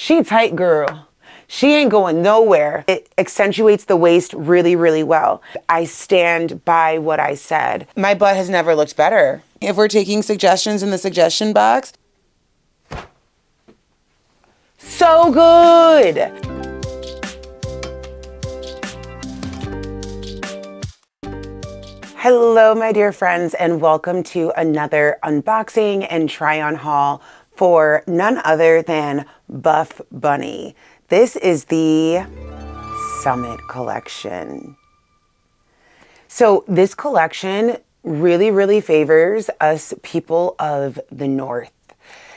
She tight, girl. She ain't going nowhere. It accentuates the waist really, really well. I stand by what I said. My butt has never looked better. If we're taking suggestions in the suggestion box, so good. Hello, my dear friends, and welcome to another unboxing and try on haul for none other than BuffBunny. This is the Summit collection. So this collection really favors us people of the North.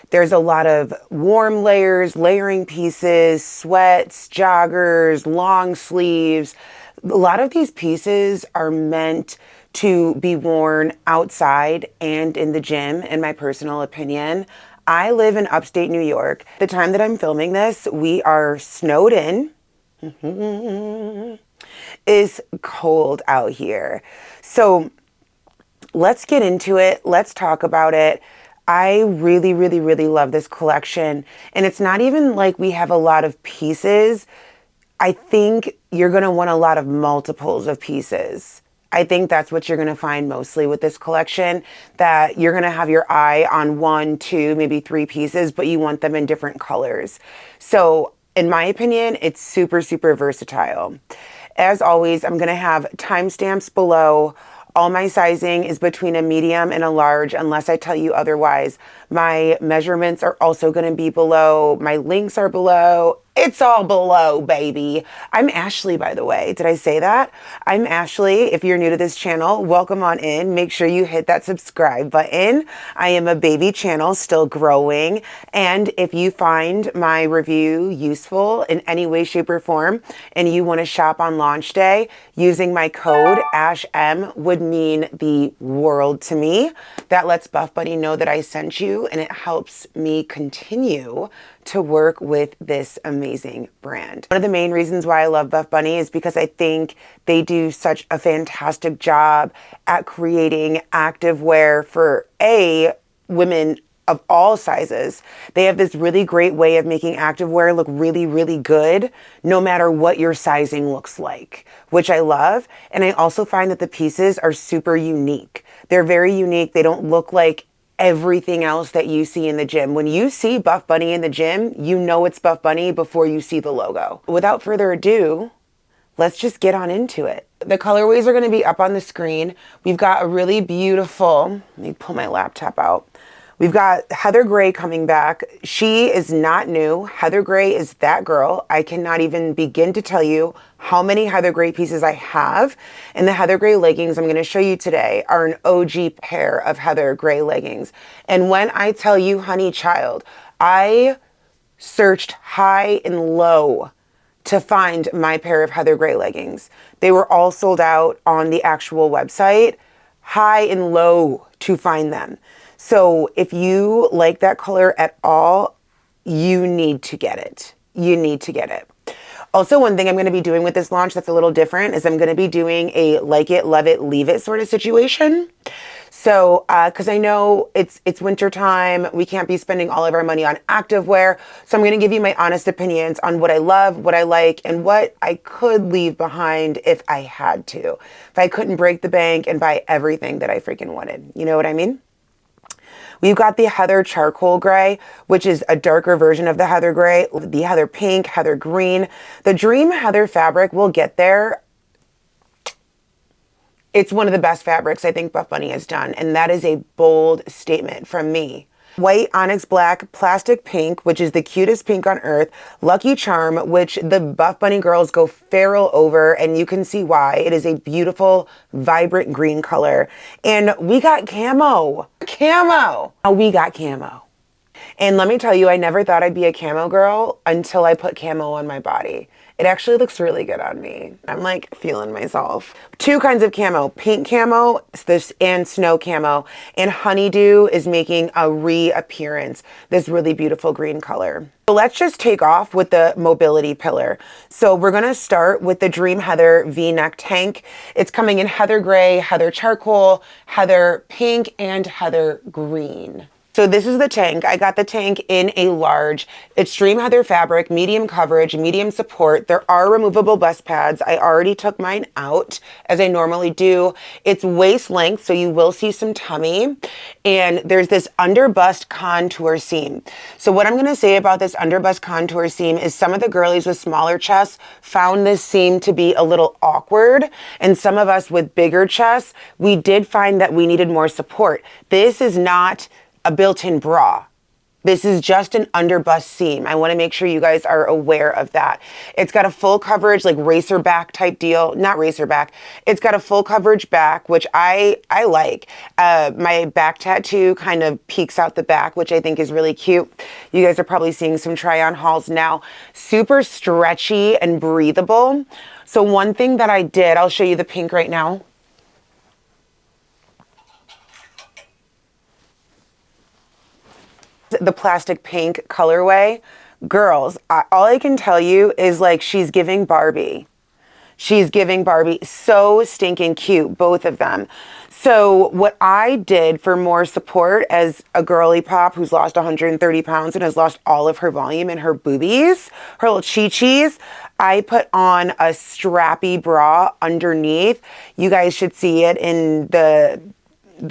There's a lot of warm layers, layering pieces, sweats, joggers, long sleeves. A lot of these pieces are meant to be worn outside and in the gym, in my personal opinion. I live in upstate New York. The time that I'm filming this, we are snowed in. It's cold out here. So let's get into it. Let's talk about it. I really love this collection. And it's not even like we have a lot of pieces. I think you're going to want a lot of multiples of pieces. I think that's what you're going to find mostly with this collection, that you're going to have your eye on 1, 2, maybe 3 pieces, but you want them in different colors. So in my opinion, it's super versatile. As always, I'm going to have timestamps below. All my sizing is between a medium and a large, unless I tell you otherwise. My measurements are also going to be below. My links are below. It's all below, baby. I'm Ashley, by the way. Did I say that? I'm Ashley. If you're new to this channel, welcome on in. Make sure you hit that subscribe button. I am a baby channel, still growing. And if you find my review useful in any way, shape, or form, and you want to shop on launch day, using my code ASHM would mean the world to me. That lets BuffBunny know that I sent you, and it helps me continue to work with this amazing brand. One of the main reasons why I love BuffBunny is because I think they do such a fantastic job at creating activewear for women of all sizes. They have this really great way of making activewear look really good, no matter what your sizing looks like, which I love. And I also find that the pieces are super unique. They're very unique. They don't look like everything else that you see in the gym. When you see BuffBunny in the gym, you know it's BuffBunny before you see the logo. Without further ado, let's just get on into it. The colorways are going to be up on the screen. We've got a really beautiful, let me pull my laptop out. We've got Heather Gray coming back. She is not new. Heather Gray is that girl. I cannot even begin to tell you how many Heather Gray pieces I have. And the Heather Gray leggings I'm going to show you today are an OG pair of Heather Gray leggings. And when I tell you, honey child, I searched high and low to find my pair of Heather Gray leggings. They were all sold out on the actual website, high and low to find them. So if you like that color at all, you need to get it. You need to get it. Also, one thing I'm going to be doing with this launch that's a little different is I'm going to be doing a like it, love it, leave it sort of situation. So, because I know it's winter time, we can't be spending all of our money on activewear. So I'm going to give you my honest opinions on what I love, what I like, and what I could leave behind if I had to. If I couldn't break the bank and buy everything that I freaking wanted. You know what I mean? We've got the Heather Charcoal Gray, which is a darker version of the Heather Gray, the Heather Pink, Heather Green. The Dream Heather fabric will get there. It's one of the best fabrics I think BuffBunny has done, and that is a bold statement from me. White onyx black, plastic pink, which is the cutest pink on earth, Lucky Charm, which the BuffBunny girls go feral over, and you can see why. It is a beautiful, vibrant green color. And we got camo. Camo. We got camo. And let me tell you, I never thought I'd be a camo girl until I put camo on my body. It actually looks really good on me. I'm like feeling myself. 2 kinds of camo, pink camo and snow camo. And Honeydew is making a reappearance, this really beautiful green color. So let's just take off with the mobility pillar. So we're gonna start with the Dream Heather V-neck tank. It's coming in Heather Gray, Heather Charcoal, Heather Pink, and Heather Green. So this is the tank. I got the tank in a large. It's Dream Heather fabric, medium coverage, medium support. There are removable bust pads. I already took mine out as I normally do. It's waist length, so you will see some tummy. And there's this under bust contour seam. So what I'm gonna say about this under bust contour seam is some of the girlies with smaller chests found this seam to be a little awkward. And some of us with bigger chests, we did find that we needed more support. This is not a built-in bra. This is just an under bust seam. I want to make sure you guys are aware of that. It's got a full coverage, like racer back type deal. Not racer back. It's got a full coverage back, which I like. My back tattoo kind of peeks out the back, which I think is really cute. You guys are probably seeing some try-on hauls now. Super stretchy and breathable. So one thing that I did, I'll show you the pink right now. The plastic pink colorway. Girls, all I can tell you is like she's giving Barbie. She's giving Barbie. So stinking cute, both of them. So what I did for more support as a girly pop who's lost 130 pounds and has lost all of her volume in her boobies, her little chi-chis, I put on a strappy bra underneath. You guys should see it in the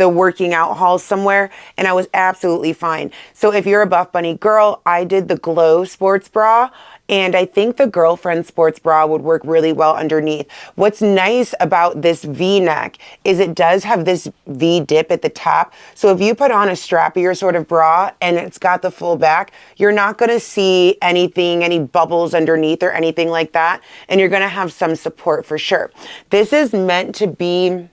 working out halls somewhere, and I was absolutely fine. So if you're a BuffBunny girl, I did the Glow sports bra, and I think the Girlfriend sports bra would work really well underneath. What's nice about this V-neck is it does have this V dip at the top. So if you put on a strappier sort of bra and it's got the full back, you're not gonna see anything, any bubbles underneath or anything like that, and you're gonna have some support for sure. This is meant to be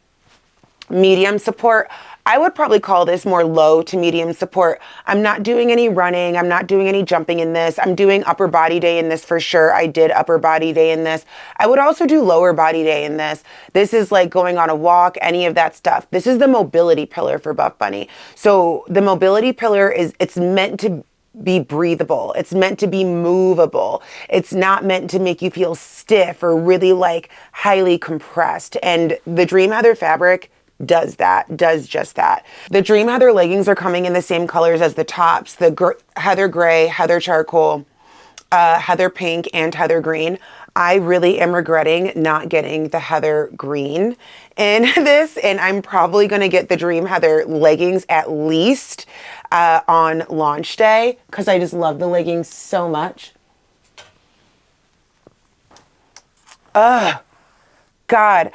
medium support. I would probably call this more low to medium support. I'm not doing any running. I'm not doing any jumping in this. I'm doing upper body day in this for sure. I did upper body day in this. I would also do lower body day in this. This is like going on a walk, any of that stuff. This is the mobility pillar for BuffBunny. So the mobility pillar it's meant to be breathable. It's meant to be movable. It's not meant to make you feel stiff or really like highly compressed. And the Dream Heather fabric does just that. The Dream Heather leggings are coming in the same colors as the tops, the Heather Gray, Heather Charcoal, Heather Pink, and Heather Green. I really am regretting not getting the Heather Green in this, and I'm probably going to get the Dream Heather leggings at least on launch day, because I just love the leggings so much. God.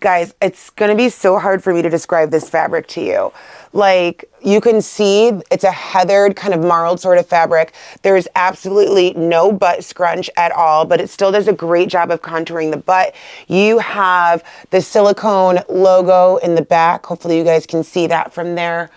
Guys, it's going to be so hard for me to describe this fabric to you. Like, you can see it's a heathered, kind of marled sort of fabric. There's absolutely no butt scrunch at all, but it still does a great job of contouring the butt. You have the silicone logo in the back. Hopefully you guys can see that from there.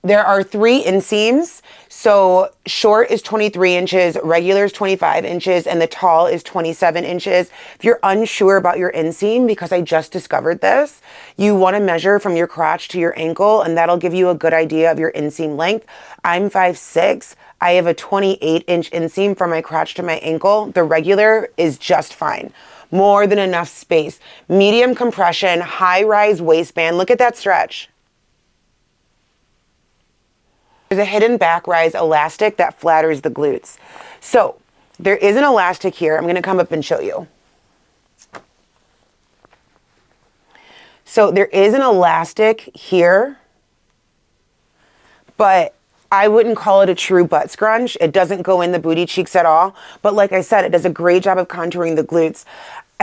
There are 3 inseams. So short is 23 inches, regular is 25 inches, and the tall is 27 inches. If you're unsure about your inseam, because I just discovered this, you want to measure from your crotch to your ankle, and that'll give you a good idea of your inseam length. I'm 5'6". I have a 28-inch inseam from my crotch to my ankle. The regular is just fine. More than enough space. Medium compression, high-rise waistband. Look at that stretch. There's a hidden back rise elastic that flatters the glutes. So there is an elastic here. I'm going to come up and show you. So there is an elastic here, but I wouldn't call it a true butt scrunch. It doesn't go in the booty cheeks at all. But like I said, it does a great job of contouring the glutes.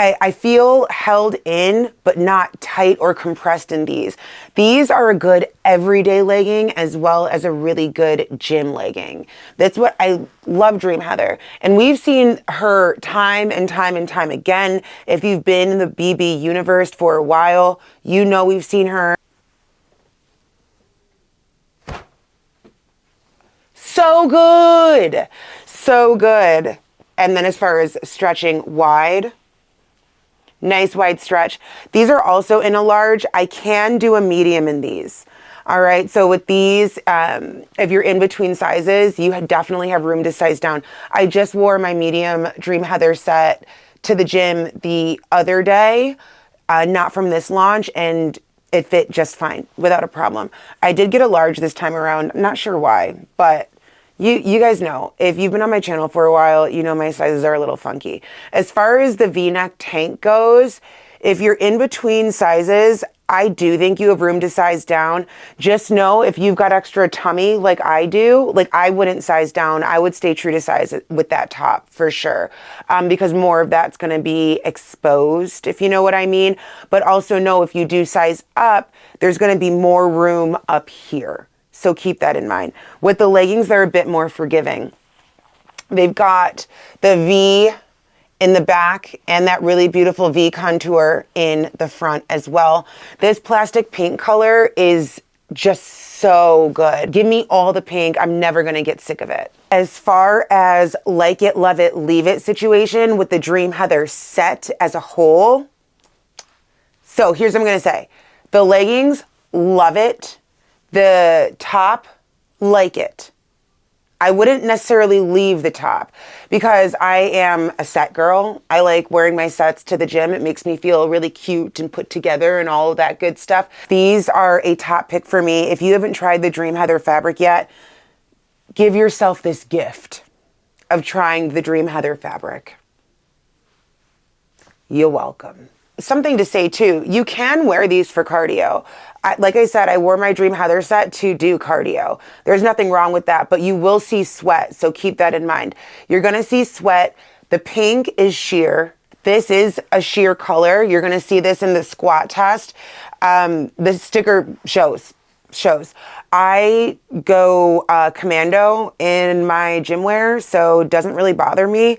I feel held in, but not tight or compressed in these. These are a good everyday legging as well as a really good gym legging. That's what I love Dream Heather. And we've seen her time and time and time again. If you've been in the BB universe for a while, you know we've seen her. So good. So good. And then as far as stretching wide, nice wide stretch. These are also in a large. I can do a medium in these. All right, so with these, if you're in between sizes, you definitely have room to size down. I just wore my medium Dream Heather set to the gym the other day, not from this launch, and It fit just fine without a problem. I did get a large this time around. I'm not sure why, but you guys know, if you've been on my channel for a while, you know my sizes are a little funky. As far as the V-neck tank goes, if you're in between sizes, I do think you have room to size down. Just know if you've got extra tummy like I do, like I wouldn't size down. I would stay true to size with that top for sure, because more of that's going to be exposed, if you know what I mean. But also know if you do size up, there's going to be more room up here. So keep that in mind. With the leggings, they're a bit more forgiving. They've got the V in the back and that really beautiful V contour in the front as well. This plastic pink color is just so good. Give me all the pink. I'm never gonna get sick of it. As far as like it, love it, leave it situation with the Dream Heather set as a whole. So here's what I'm gonna say. The leggings, love it. The top, like it. I wouldn't necessarily leave the top because I am a set girl. I like wearing my sets to the gym. It makes me feel really cute and put together and all of that good stuff. These are a top pick for me. If you haven't tried the Dream Heather fabric yet, give yourself this gift of trying the Dream Heather fabric. You're welcome. Something to say too, you can wear these for cardio. Like I said, I wore my Dream Heather set to do cardio. There's nothing wrong with that, but you will see sweat, so keep that in mind. You're gonna see sweat. The pink is sheer. This is a sheer color. You're gonna see this in the squat test. The sticker shows. I go commando in my gym wear, so it doesn't really bother me.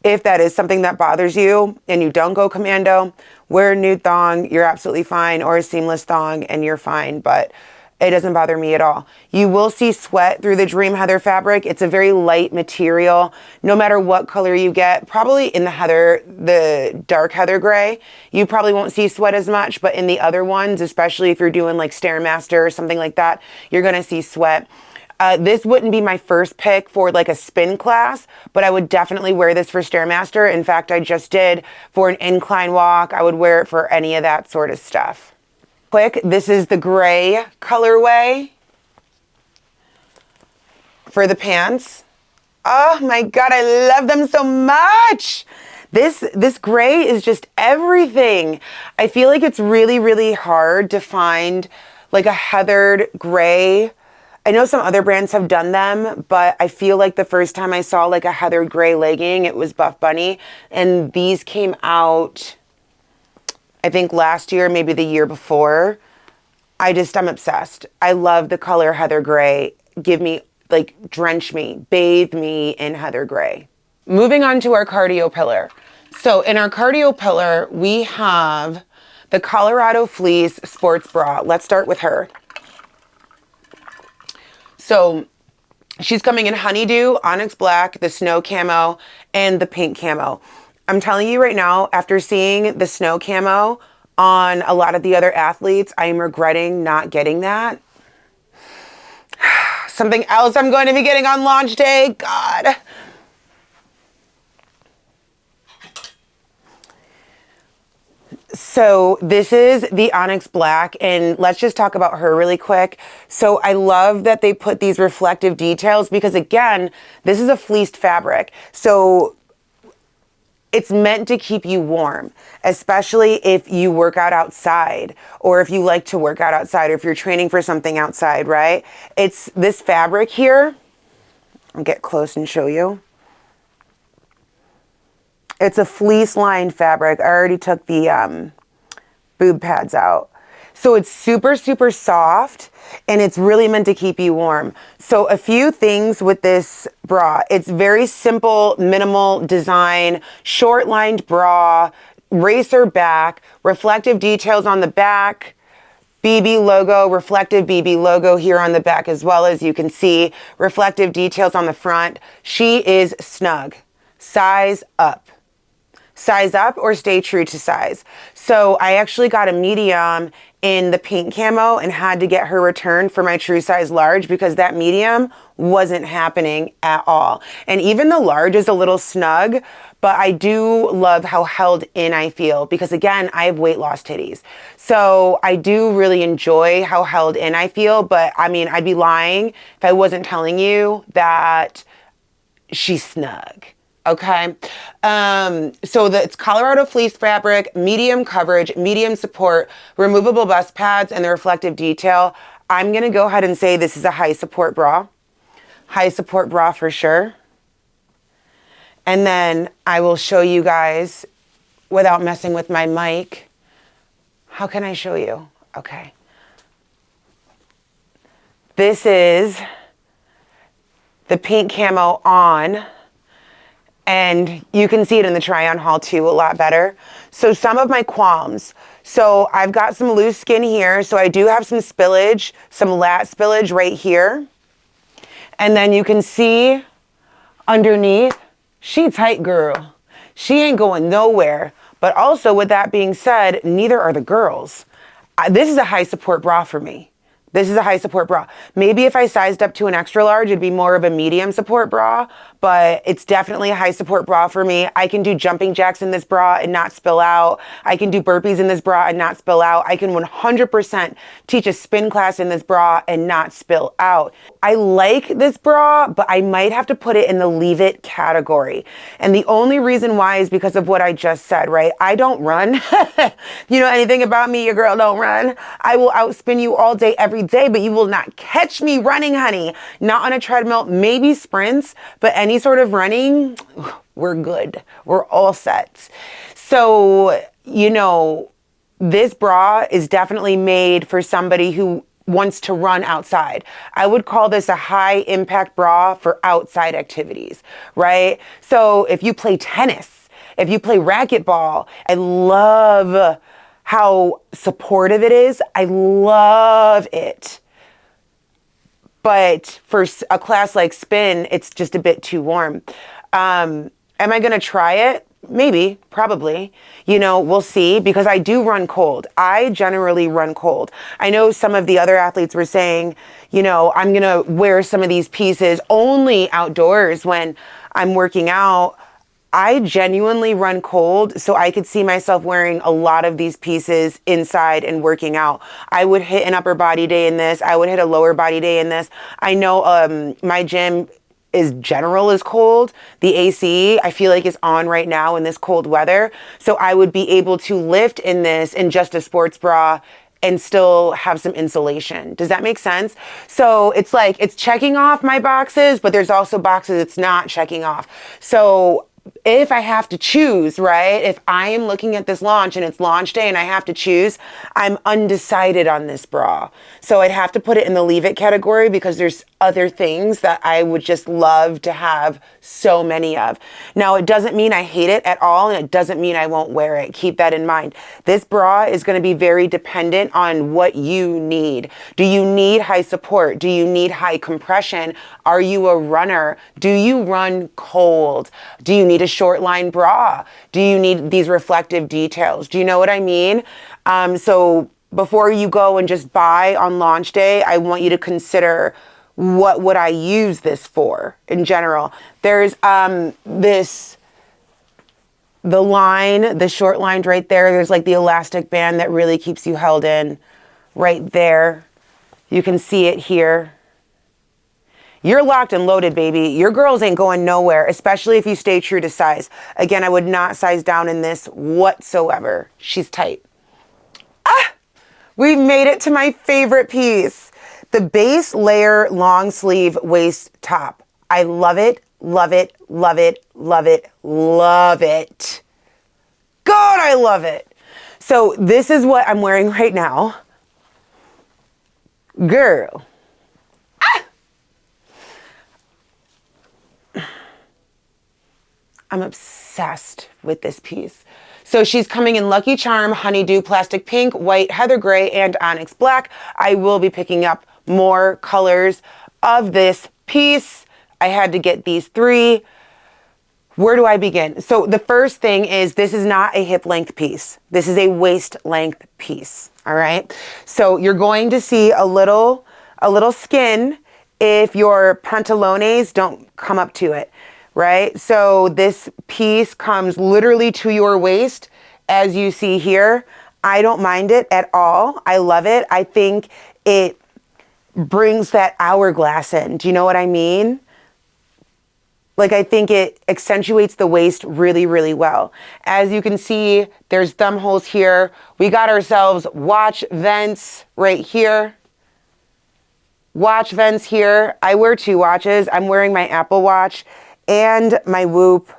If that is something that bothers you and you don't go commando, wear a nude thong, you're absolutely fine, or a seamless thong and you're fine, but it doesn't bother me at all. You will see sweat through the Dream Heather fabric. It's a very light material. No matter what color you get, probably in the dark heather gray, you probably won't see sweat as much, but in the other ones, especially if you're doing like Stairmaster or something like that, you're gonna see sweat. This wouldn't be my first pick for like a spin class, but I would definitely wear this for Stairmaster. In fact, I just did for an incline walk. I would wear it for any of that sort of stuff. Quick, this is the gray colorway for the pants. Oh my God, I love them so much. This gray is just everything. I feel like it's really, really hard to find like a heathered gray. I know some other brands have done them, but I feel like the first time I saw like a heathered gray legging, it was BuffBunny, and these came out, I think last year, maybe the year before. I'm obsessed. I love the color heather gray. Give me, like, drench me, bathe me in heather gray. Moving on to our cardio pillar. So in our cardio pillar, we have the Colorado Fleece sports bra. Let's start with her. So she's coming in honeydew, onyx black, the snow camo, and the pink camo. I'm telling you right now, after seeing the snow camo on a lot of the other athletes, I am regretting not getting that. Something else I'm going to be getting on launch day, God. So this is the onyx black, and let's just talk about her really quick. So I love that they put these reflective details because, again, this is a fleeced fabric. So it's meant to keep you warm, especially if you work out outside, or if you like to work out outside, or if you're training for something outside, right? It's this fabric here. I'll get close and show you. It's a fleece lined fabric. I already took the boob pads out. So it's super, super soft, and it's really meant to keep you warm. So a few things with this bra. It's very simple, minimal design, short lined bra, racer back, reflective details on the back, BB logo, reflective BB logo here on the back as well, as you can see, reflective details on the front. She is snug, size up. size up or stay true to size. So I actually got a medium in the pink camo and had to get her returned for my true size large because that medium wasn't happening at all. And even the large is a little snug, but I do love how held in I feel because again, I have weight loss titties. So I do really enjoy how held in I feel, but I mean, I'd be lying if I wasn't telling you that she's snug. Okay. So it's Colorado fleece fabric, medium coverage, medium support, removable bust pads, and the reflective detail. I'm going to go ahead and say this is a high support bra. High support bra for sure. And then I will show you guys without messing with my mic. How can I show you? Okay. This is the pink camo on. And you can see it in the try-on haul too a lot better. So some of my qualms. So I've got some loose skin here. So I do have some spillage, some lat spillage right here. And then you can see underneath, she tight girl. She ain't going nowhere. But also with that being said, neither are the girls. This is a high support bra for me. This is a high support bra. Maybe if I sized up to an extra large, it'd be more of a medium support bra, but it's definitely a high support bra for me. I can do jumping jacks in this bra and not spill out. I can do burpees in this bra and not spill out. I can 100% teach a spin class in this bra and not spill out. I like this bra, but I might have to put it in the leave it category. And the only reason why is because of what I just said, right? I don't run. You know anything about me, your girl don't run. I will outspin you all day, every day, but you will not catch me running, honey. Not on a treadmill, maybe sprints, but any sort of running, we're good. We're all set. So, you know, this bra is definitely made for somebody who wants to run outside. I would call this a high impact bra for outside activities, right? So if you play tennis, if you play racquetball, I love how supportive it is. I love it. But for a class like spin, it's just a bit too warm. Am I going to try it? Maybe, probably. You know, we'll see, because I do run cold. I generally run cold. I know some of the other athletes were saying, you know, I'm going to wear some of these pieces only outdoors when I'm working out. I genuinely run cold, so I could see myself wearing a lot of these pieces inside and working out. I would hit an upper body day in this. I would hit a lower body day in this. I know my gym is cold. The AC, I feel like, is on right now in this cold weather. So I would be able to lift in this in just a sports bra and still have some insulation. Does that make sense? So it's like, it's checking off my boxes, but there's also boxes it's not checking off. So if I have to choose, right? If I am looking at this launch and it's launch day and I have to choose, I'm undecided on this bra. So I'd have to put it in the leave it category because there's other things that I would just love to have so many of. Now, it doesn't mean I hate it at all, and it doesn't mean I won't wear it. Keep that in mind. This bra is going to be very dependent on what you need. Do you need high support? Do you need high compression? Are you a runner? Do you run cold? Do you need a short line bra? Do you need these reflective details? Do you know what I mean? So before you go and just buy on launch day, I want you to consider, what would I use this for in general? There's the line, the short line right there. There's like the elastic band that really keeps you held in right there. You can see it here. You're locked and loaded, baby. Your girls ain't going nowhere, especially if you stay true to size. Again, I would not size down in this whatsoever. She's tight. We've made it to my favorite piece. The base layer long sleeve waist top. I love it, love it, love it, love it, love it. God, I love it. So this is what I'm wearing right now. Girl. I'm obsessed with this piece. So she's coming in Lucky Charm, Honeydew Plastic Pink, White Heather Gray, and Onyx Black. I will be picking up more colors of this piece. I had to get these three. Where do I begin? So the first thing is this is not a hip length piece. This is a waist length piece. All right. So you're going to see a little skin if your pantalones don't come up to it, right? So this piece comes literally to your waist, as you see here. I don't mind it at all. I love it. I think it brings that hourglass in. Do you know what I mean? Like, I think it accentuates the waist really, really well. As you can see, there's thumb holes here. We got ourselves watch vents right here. Watch vents here. I wear 2 watches. I'm wearing my Apple Watch and my Whoop.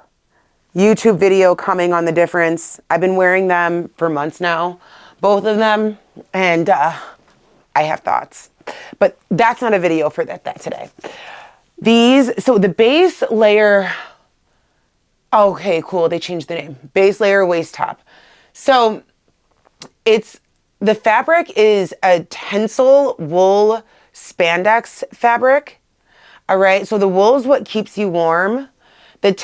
YouTube video coming on the difference. I've been wearing them for months now, both of them, and I have thoughts. But that's not a video for that today. So the base layer, okay, cool, they changed the name. Base layer waist top. So the fabric is a Tencel wool spandex fabric. All right, so the wool is what keeps you warm. The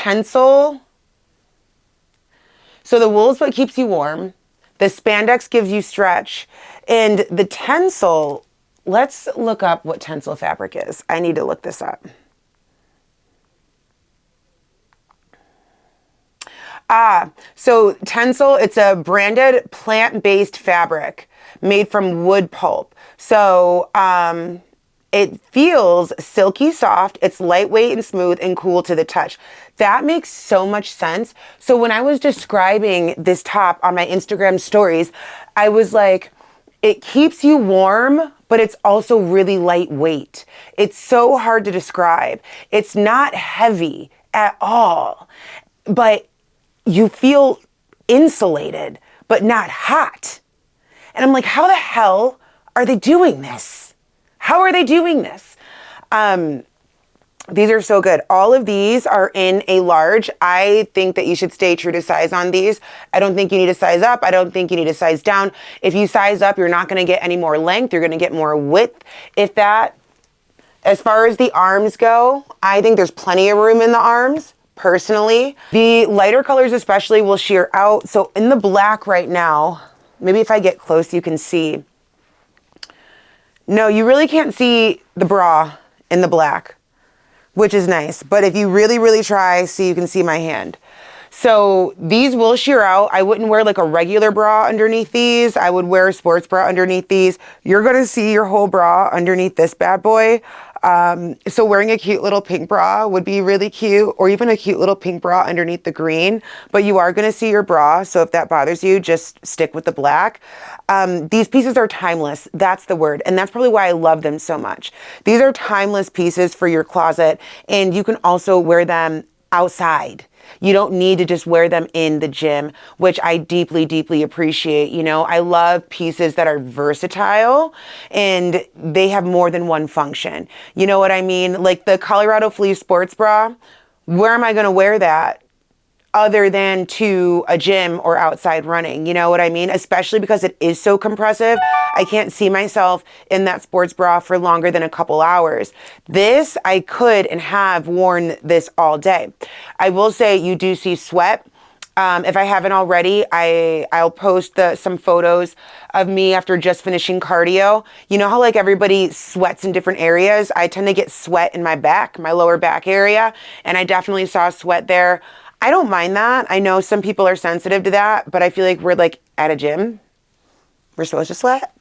wool is what keeps you warm. The spandex gives you stretch. And the Tencel, let's look up what Tencel fabric is. I need to look this up. So Tencel, it's a branded plant-based fabric made from wood pulp. So it feels silky soft, it's lightweight and smooth and cool to the touch. That makes so much sense. So when I was describing this top on my Instagram stories, I was like, it keeps you warm, but it's also really lightweight. It's so hard to describe. It's not heavy at all, but you feel insulated, but not hot. And I'm like, how the hell are they doing this? How are they doing this? These are so good. All of these are in a large. I think that you should stay true to size on these. I don't think you need to size up. I don't think you need to size down. If you size up, you're not going to get any more length. You're going to get more width, if that. As far as the arms go, I think there's plenty of room in the arms. Personally, the lighter colors especially will sheer out. So in the black right now, maybe if I get close, you can see. No, you really can't see the bra in the black, which is nice. But if you really, really try, you can see my hand. So these will sheer out. I wouldn't wear like a regular bra underneath these. I would wear a sports bra underneath these. You're going to see your whole bra underneath this bad boy. So wearing a cute little pink bra would be really cute, or even a cute little pink bra underneath the green, but you are going to see your bra. So if that bothers you, just stick with the black. These pieces are timeless. That's the word. And that's probably why I love them so much. These are timeless pieces for your closet, and you can also wear them outside. You don't need to just wear them in the gym, which I deeply, deeply appreciate. You know, I love pieces that are versatile and they have more than one function. You know what I mean? Like the Colorado Fleece sports bra, where am I going to wear that other than to a gym or outside running? You know what I mean? Especially because it is so compressive. I can't see myself in that sports bra for longer than a couple hours. This, I could and have worn this all day. I will say you do see sweat. If I haven't already, I'll post some photos of me after just finishing cardio. You know how like everybody sweats in different areas? I tend to get sweat in my back, my lower back area, and I definitely saw sweat there. I don't mind that. I know some people are sensitive to that, but I feel like we're like at a gym. We're supposed to sweat.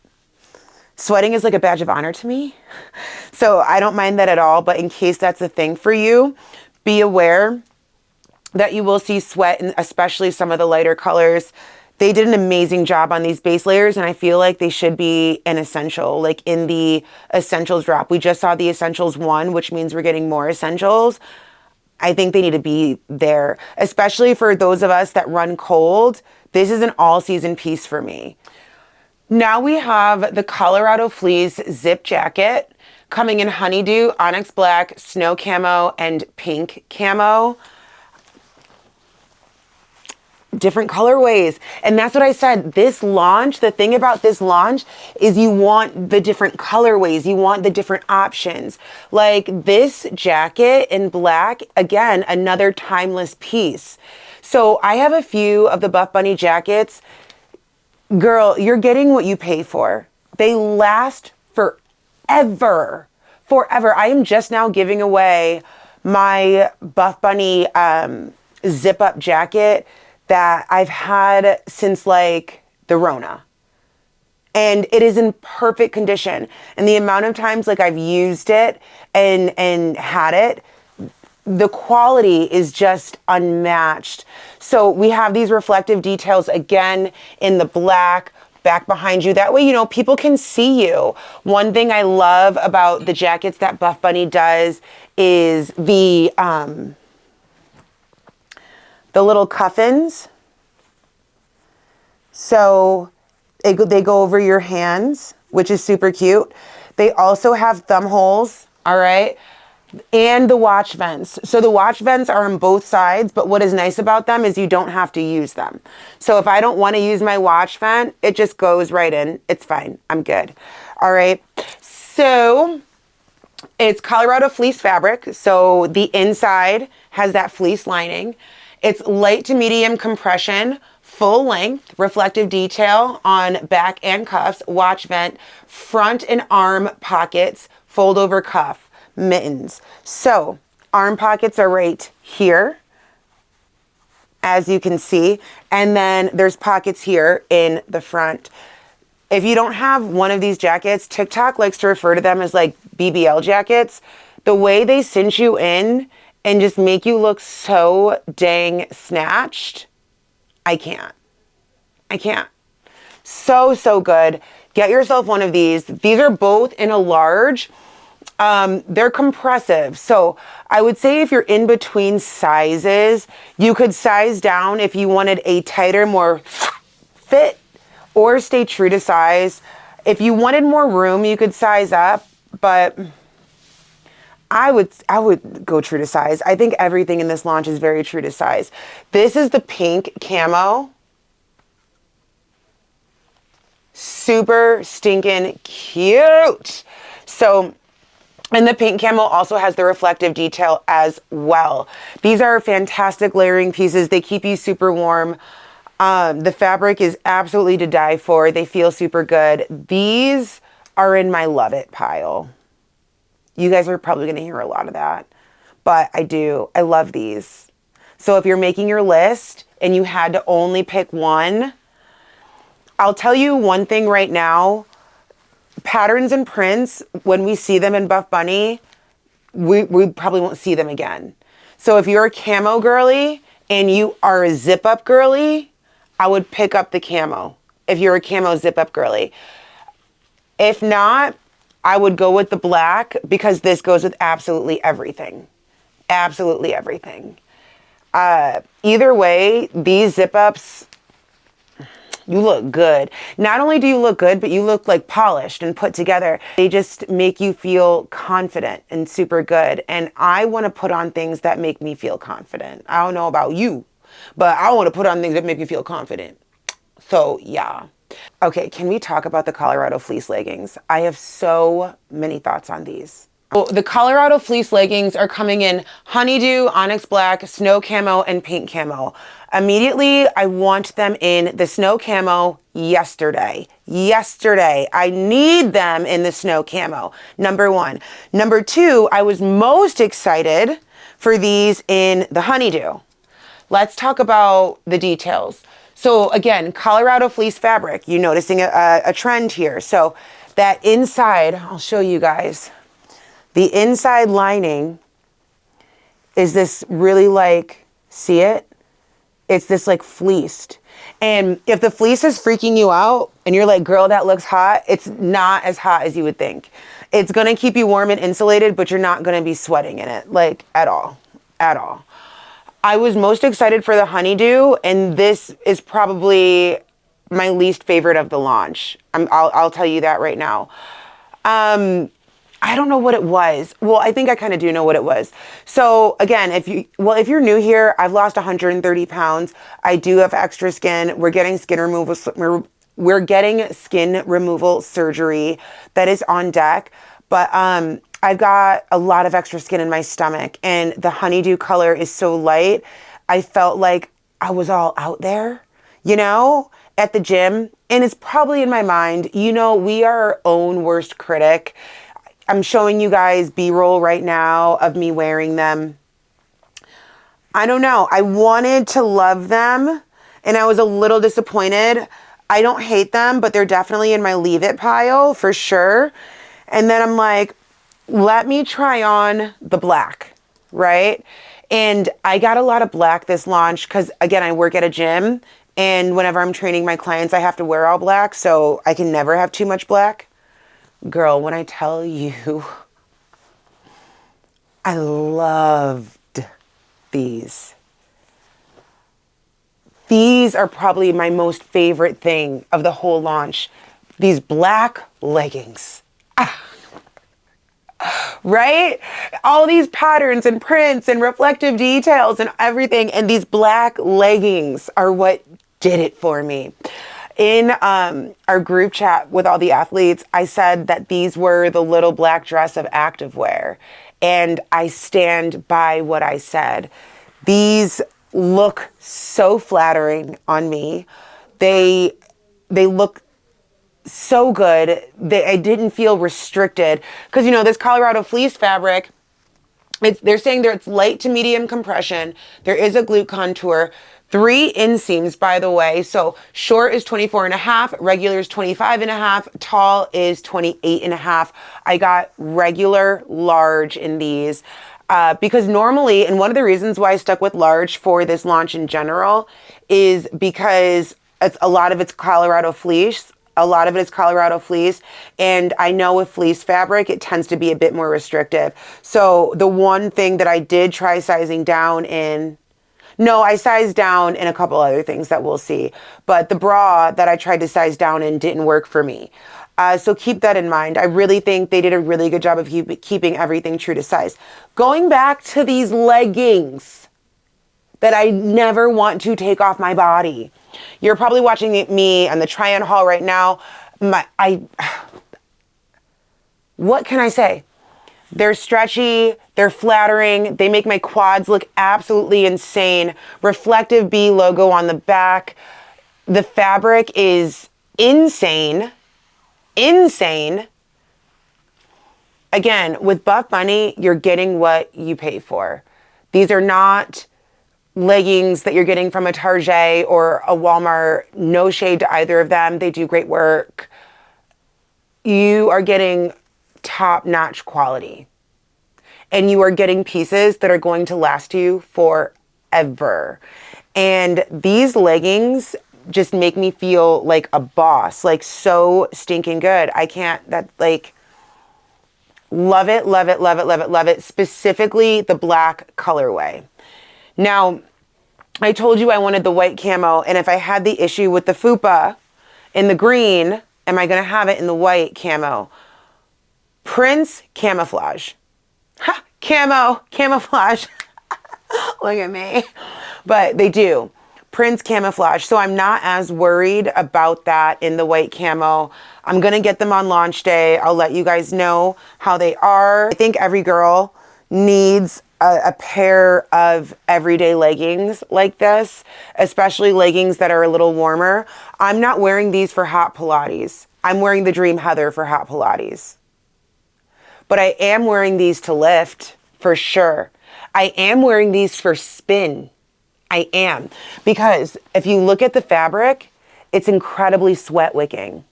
Sweating is like a badge of honor to me. So I don't mind that at all. But in case that's a thing for you, be aware that you will see sweat, and especially some of the lighter colors. They did an amazing job on these base layers, and I feel like they should be an essential, like in the essentials drop. We just saw the essentials 1, which means we're getting more essentials. I think they need to be there, especially for those of us that run cold. This is an all-season piece for me. Now we have the Colorado Fleece zip jacket coming in honeydew, onyx black, snow camo, and pink camo. different colorways. And that's what I said. This launch, the thing about this launch is you want the different colorways. You want the different options. Like this jacket in black, again, another timeless piece. So I have a few of the BuffBunny jackets. Girl, you're getting what you pay for. They last forever. Forever. I am just now giving away my BuffBunny zip up jacket that I've had since like the Rona. And it is in perfect condition. And the amount of times like I've used it and had it, the quality is just unmatched. So we have these reflective details again in the black back behind you. That way, you know, people can see you. One thing I love about the jackets that BuffBunny does is the little cuffins. So they go over your hands, which is super cute. They also have thumb holes, all right? And the watch vents. So the watch vents are on both sides, but what is nice about them is you don't have to use them. So if I don't want to use my watch vent, it just goes right in. It's fine. I'm good. All right. So it's Colorado fleece fabric. So the inside has that fleece lining. It's light to medium compression, full length, reflective detail on back and cuffs, watch vent, front and arm pockets, fold over cuff, mittens. So arm pockets are right here, as you can see, and then there's pockets here in the front. If you don't have one of these jackets, TikTok likes to refer to them as like BBL jackets. The way they cinch you in and just make you look so dang snatched, I can't. So good. Get yourself one of these. These are both in a large. They're compressive. So I would say if you're in between sizes, you could size down if you wanted a tighter, more fit, or stay true to size. If you wanted more room, you could size up, but I would go true to size. I think everything in this launch is very true to size. This is the pink camo. Super stinking cute. So, and the pink camo also has the reflective detail as well. These are fantastic layering pieces. They keep you super warm. The fabric is absolutely to die for. They feel super good. These are in my love it pile. You guys are probably going to hear a lot of that, but I do. I love these. So if you're making your list and you had to only pick one, I'll tell you one thing right now. Patterns and prints, when we see them in BuffBunny, we probably won't see them again. So if you're a camo girly and you are a zip up girly, I would pick up the camo if you're a camo zip up girly. If not, I would go with the black because this goes with absolutely everything. Absolutely everything. Either way, these zip ups, you look good. Not only do you look good, but you look like polished and put together. They just make you feel confident and super good. And I want to put on things that make me feel confident. I don't know about you, but I want to put on things that make me feel confident. So yeah. Okay, can we talk about the Colorado fleece leggings? I have so many thoughts on these. Well, the Colorado fleece leggings are coming in honeydew, onyx black, snow camo, and pink camo. Immediately, I want them in the snow camo yesterday. I need them in the snow camo, number one. Number two, I was most excited for these in the honeydew. Let's talk about the details. So again, Colorado fleece fabric, you're noticing a trend here. So that inside, I'll show you guys. The inside lining is this really like, see it? It's this like fleeced. And if the fleece is freaking you out and you're like, girl, that looks hot, it's not as hot as you would think. It's gonna keep you warm and insulated, but you're not gonna be sweating in it, like at all. I was most excited for the honeydew, and this is probably my least favorite of the launch. I'll tell you that right now. I don't know what it was. Well, I think I kind of do know what it was. So again, if you're new here, I've lost 130 pounds. I do have extra skin. We're getting skin removal. We're getting skin removal surgery that is on deck. But I've got a lot of extra skin in my stomach, and the honeydew color is so light. I felt like I was all out there, at the gym. And it's probably in my mind, we are our own worst critic. I'm showing you guys B-roll right now of me wearing them. I don't know. I wanted to love them, and I was a little disappointed. I don't hate them, but they're definitely in my leave it pile for sure. And then I'm like, let me try on the black, right? And I got a lot of black this launch because, again, I work at a gym, and whenever I'm training my clients, I have to wear all black, so I can never have too much black. Girl, when I tell you, I loved these. These are probably my most favorite thing of the whole launch. These black leggings. Right? All these patterns and prints and reflective details and everything. And these black leggings are what did it for me. In our group chat with all the athletes, I said that these were the little black dress of activewear. And I stand by what I said. These look so flattering on me. They look so good. I didn't feel restricted. Because, this Colorado fleece fabric, they're saying that it's light to medium compression. There is a glute contour. 3 inseams, by the way. So short is 24 and a half, regular is 25 and a half, tall is 28 and a half. I got regular large in these because normally, and one of the reasons why I stuck with large for this launch in general is because a lot of it's Colorado fleece. A lot of it is Colorado fleece. And I know with fleece fabric, it tends to be a bit more restrictive. So the one thing that I did try sizing down in, no, I sized down in a couple other things that we'll see. But the bra that I tried to size down in didn't work for me. So keep that in mind. I really think they did a really good job of keeping everything true to size. Going back to these leggings that I never want to take off my body. You're probably watching me on the try-on haul right now. What can I say? They're stretchy, they're flattering, they make my quads look absolutely insane. Reflective B logo on the back. The fabric is insane. Insane. Again, with BuffBunny, you're getting what you pay for. These are not leggings that you're getting from a Target or a Walmart. No shade to either of them. They do great work. You are getting top-notch quality. And you are getting pieces that are going to last you forever. And these leggings just make me feel like a boss, like so stinking good. Love it, love it, love it, love it, love it. Specifically the black colorway. Now, I told you I wanted the white camo, and if I had the issue with the fupa in the green, am I going to have it in the white camo? Prince camouflage. Ha! Camouflage. Look at me. But they do. Prince camouflage. So I'm not as worried about that in the white camo. I'm going to get them on launch day. I'll let you guys know how they are. I think every girl needs a pair of everyday leggings like this, especially leggings that are a little warmer. I'm not wearing these for hot Pilates. I'm wearing the Dream Heather for hot Pilates. But I am wearing these to lift for sure. I am wearing these for spin. I am. Because if you look at the fabric, it's incredibly sweat wicking.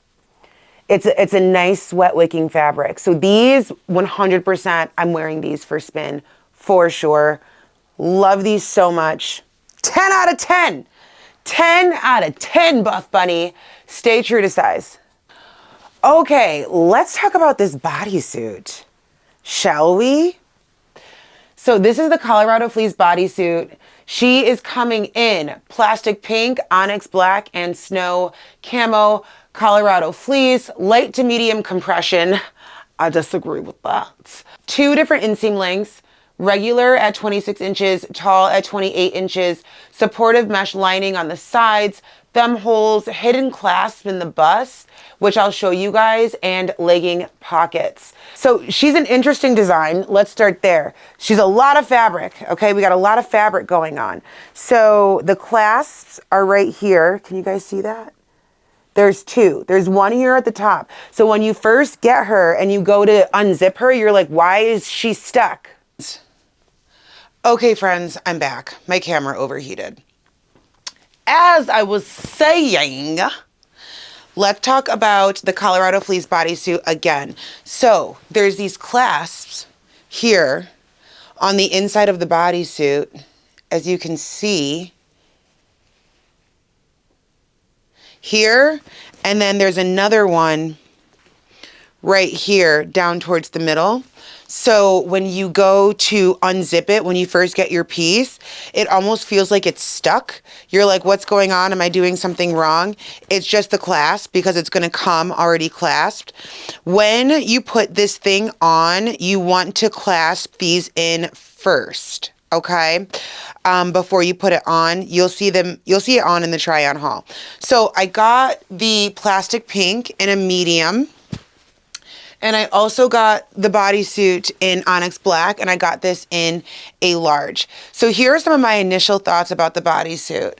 It's a nice sweat wicking fabric. So these 100%, I'm wearing these for spin for sure. Love these so much. 10 out of 10. 10 out of 10, BuffBunny. Stay true to size. Okay, let's talk about this bodysuit, shall we? So this is the Colorado Fleece bodysuit. She is coming in plastic pink, onyx black, and snow camo, Colorado Fleece, light to medium compression. I disagree with that. Two different inseam lengths. Regular at 26 inches, tall at 28 inches, supportive mesh lining on the sides, thumb holes, hidden clasp in the bust, which I'll show you guys, and legging pockets. So she's an interesting design. Let's start there. She's a lot of fabric, okay? We got a lot of fabric going on. So the clasps are right here. Can you guys see that? There's two. There's one here at the top. So when you first get her and you go to unzip her, you're like, why is she stuck? Okay, friends, I'm back. My camera overheated. As I was saying, let's talk about the Colorado fleece bodysuit again. So there's these clasps here on the inside of the bodysuit, as you can see here, and then there's another one right here down towards the middle. So when you go to unzip it, when you first get your piece, it almost feels like it's stuck. You're like, what's going on? Am I doing something wrong? It's just the clasp because it's going to come already clasped. When you put this thing on, you want to clasp these in first. Okay. Before you put it on, you'll see it on in the try on haul. So I got the plastic pink in a medium. And I also got the bodysuit in onyx black, and I got this in a large. So here are some of my initial thoughts about the bodysuit.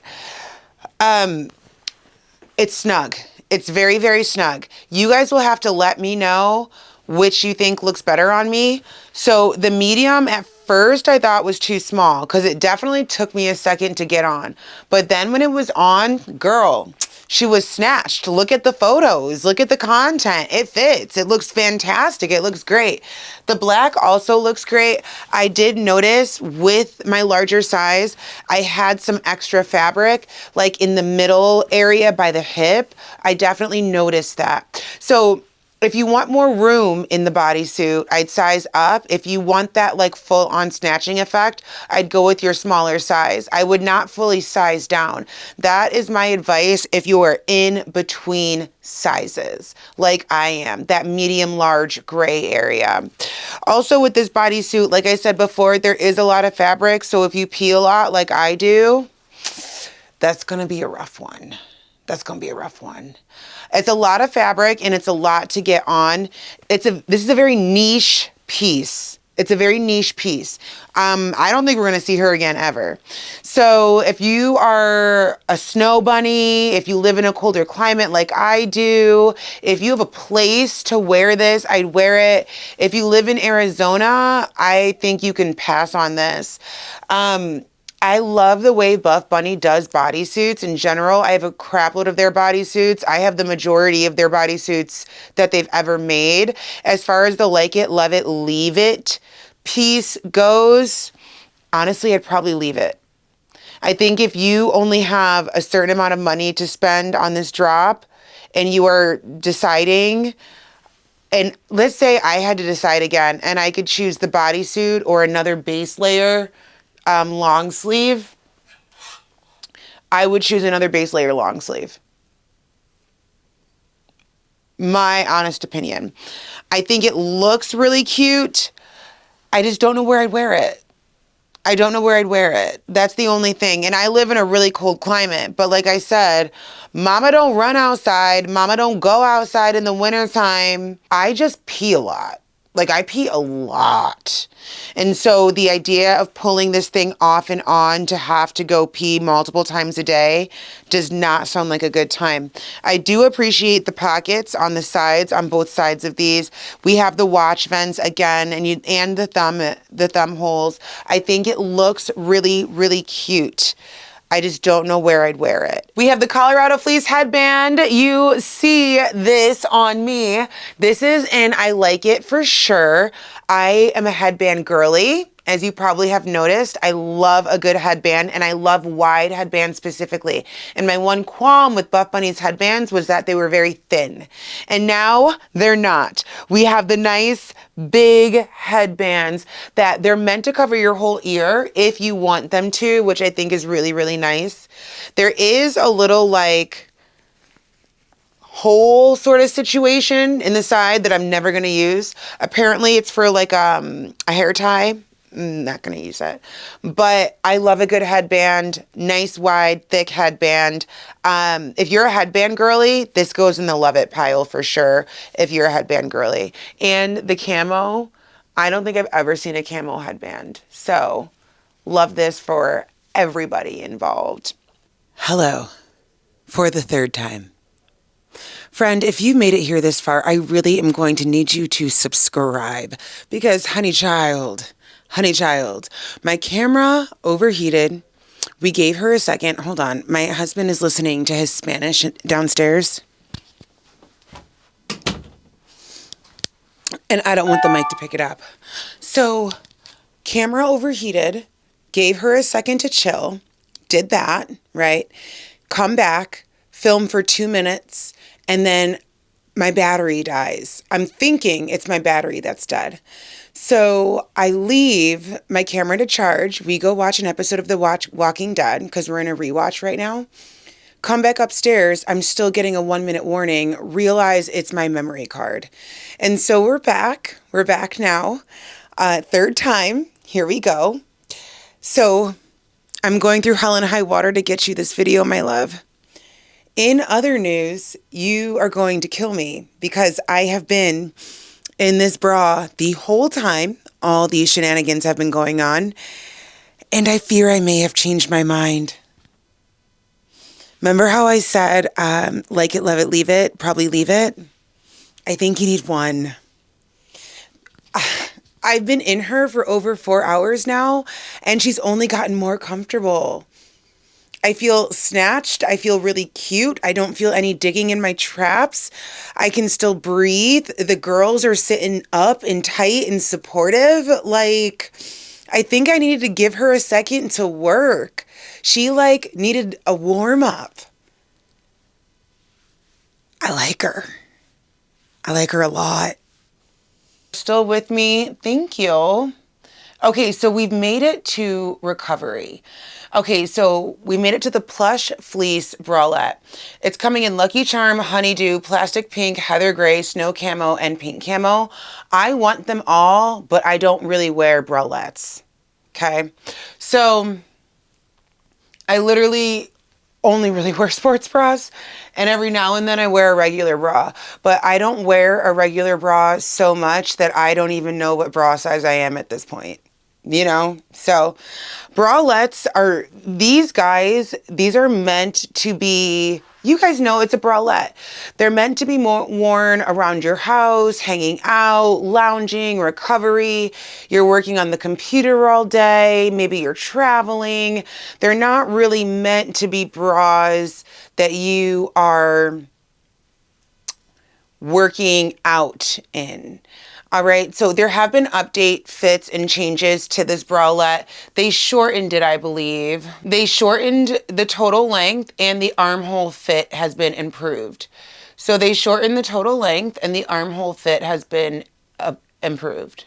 It's snug. It's very, very snug. You guys will have to let me know which you think looks better on me. So the medium at first I thought was too small because it definitely took me a second to get on. But then when it was on, girl, she was snatched. Look at the photos. Look at the content. It fits. It looks fantastic. It looks great. The black also looks great. I did notice with my larger size, I had some extra fabric like in the middle area by the hip. I definitely noticed that. So if you want more room in the bodysuit, I'd size up. If you want that like full on snatching effect, I'd go with your smaller size. I would not fully size down. That is my advice if you are in between sizes, like I am, that medium large gray area. Also with this bodysuit, like I said before, there is a lot of fabric. So if you pee a lot like I do, that's going to be a rough one. That's going to be a rough one. It's a lot of fabric and it's a lot to get on. This is a very niche piece. It's a very niche piece. I don't think we're going to see her again ever. So if you are a snow bunny, if you live in a colder climate like I do, if you have a place to wear this, I'd wear it. If you live in Arizona, I think you can pass on this. I love the way BuffBunny does bodysuits in general. I have a crapload of their bodysuits. I have the majority of their bodysuits that they've ever made. As far as the like it, love it, leave it piece goes, honestly, I'd probably leave it. I think if you only have a certain amount of money to spend on this drop and you are deciding, and let's say I had to decide again and I could choose the bodysuit or another base layer long sleeve, I would choose another base layer long sleeve. My honest opinion. I think it looks really cute. I just don't know where I'd wear it. I don't know where I'd wear it. That's the only thing. And I live in a really cold climate. But like I said, mama don't run outside. Mama don't go outside in the wintertime. I just pee a lot. Like I pee a lot. And so the idea of pulling this thing off and on to have to go pee multiple times a day does not sound like a good time. I do appreciate the pockets on the sides, on both sides of these. We have the watch vents again and the thumb holes. I think it looks really, really cute. I just don't know where I'd wear it. We have the Colorado fleece headband. You see this on me. This is, and I like it for sure. I am a headband girly. As you probably have noticed, I love a good headband and I love wide headbands specifically. And my one qualm with BuffBunny's headbands was that they were very thin. And now they're not. We have the nice big headbands that they're meant to cover your whole ear if you want them to, which I think is really, really nice. There is a little like hole sort of situation in the side that I'm never going to use. Apparently it's for like a hair tie. I'm not going to use it. But I love a good headband, nice wide thick headband. If you're a headband girly, this goes in the love it pile for sure if you're a headband girly. And the camo, I don't think I've ever seen a camo headband. So love this for everybody involved. Hello for the third time. Friend, if you made it here this far, I really am going to need you to subscribe because honey child, my camera overheated. We gave her a second. Hold on. My husband is listening to his Spanish downstairs. And I don't want the mic to pick it up. So, camera overheated, gave her a second to chill, did that, right? Come back, film for 2 minutes, and then my battery dies. I'm thinking it's my battery that's dead. So I leave my camera to charge. We go watch an episode of The Walking Dead because we're in a rewatch right now. Come back upstairs. I'm still getting a 1-minute warning. Realize it's my memory card. And so we're back. We're back now. Third time. Here we go. So I'm going through hell and high water to get you this video, my love. In other news, you are going to kill me because I have been in this bra the whole time all these shenanigans have been going on, and I fear I may have changed my mind. Remember how I said, like it, love it, leave it, probably leave it? I think you need one. I've been in her for over 4 hours now, and she's only gotten more comfortable. I feel snatched. I feel really cute. I don't feel any digging in my traps. I can still breathe. The girls are sitting up and tight and supportive. Like, I think I needed to give her a second to work. She, like, needed a warm-up. I like her. I like her a lot. Still with me? Thank you. Okay, so we've made it to recovery. Okay, so we made it to the plush fleece bralette. It's coming in Lucky Charm, Honeydew, Plastic Pink, Heather Gray, Snow Camo, and Pink Camo. I want them all, but I don't really wear bralettes. Okay, so I literally only really wear sports bras, and every now and then I wear a regular bra, but I don't wear a regular bra so much that I don't even know what bra size I am at this point. You know, so bralettes are, these guys, these are meant to be, you guys know it's a bralette. They're meant to be worn around your house, hanging out, lounging, recovery. You're working on the computer all day. Maybe you're traveling. They're not really meant to be bras that you are working out in. All right, so there have been update fits and changes to this bralette. They shortened it, I believe. They shortened the total length, and the armhole fit has been improved. So they shortened the total length, and the armhole fit has been improved.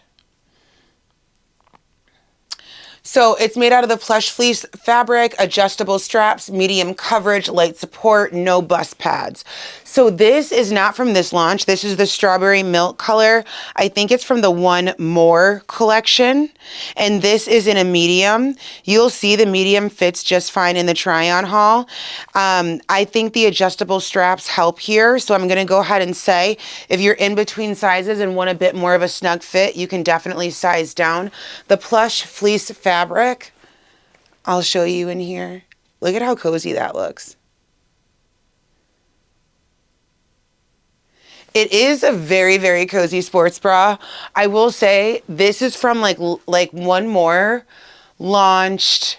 So it's made out of the plush fleece fabric, adjustable straps, medium coverage, light support, no bust pads. So this is not from this launch. This is the strawberry milk color. I think it's from the One More collection. And this is in a medium. You'll see the medium fits just fine in the try-on haul. I think the adjustable straps help here. So I'm going to go ahead and say, if you're in between sizes and want a bit more of a snug fit, you can definitely size down. The plush fleece fabric, I'll show you in here. Look at how cozy that looks. It is a very, very cozy sports bra. I will say this is from like One More, launched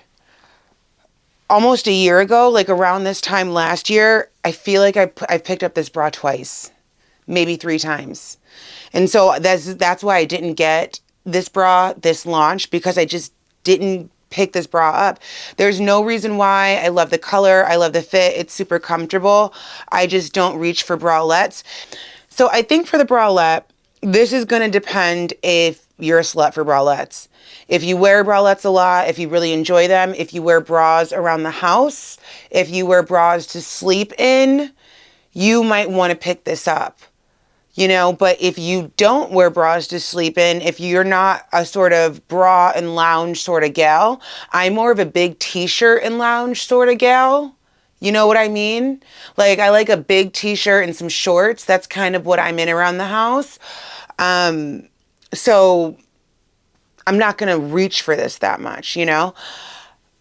almost a year ago, like around this time last year. I feel like I picked up this bra twice, maybe 3 times. And so that's why I didn't get this bra, this launch, because I just didn't pick this bra up. There's no reason why. I love the color. I love the fit. It's super comfortable. I just don't reach for bralettes. So I think for the bralette, this is going to depend if you're a slut for bralettes. If you wear bralettes a lot, if you really enjoy them, if you wear bras around the house, if you wear bras to sleep in, you might want to pick this up. You know, but if you don't wear bras to sleep in, if you're not a sort of bra and lounge sort of gal, I'm more of a big t-shirt and lounge sort of gal. You know what I mean? Like, I like a big t-shirt and some shorts. That's kind of what I'm in around the house. So I'm not going to reach for this that much, you know?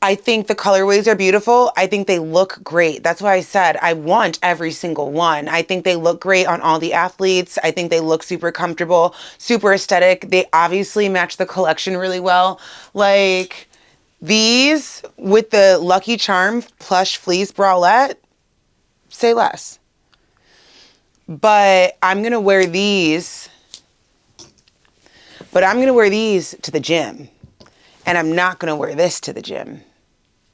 I think the colorways are beautiful. I think they look great. That's why I said I want every single one. I think they look great on all the athletes. I think they look super comfortable, super aesthetic. They obviously match the collection really well. Like these with the Lucky Charm plush fleece bralette, say less. But I'm going to wear these. But I'm going to wear these to the gym. And I'm not going to wear this to the gym.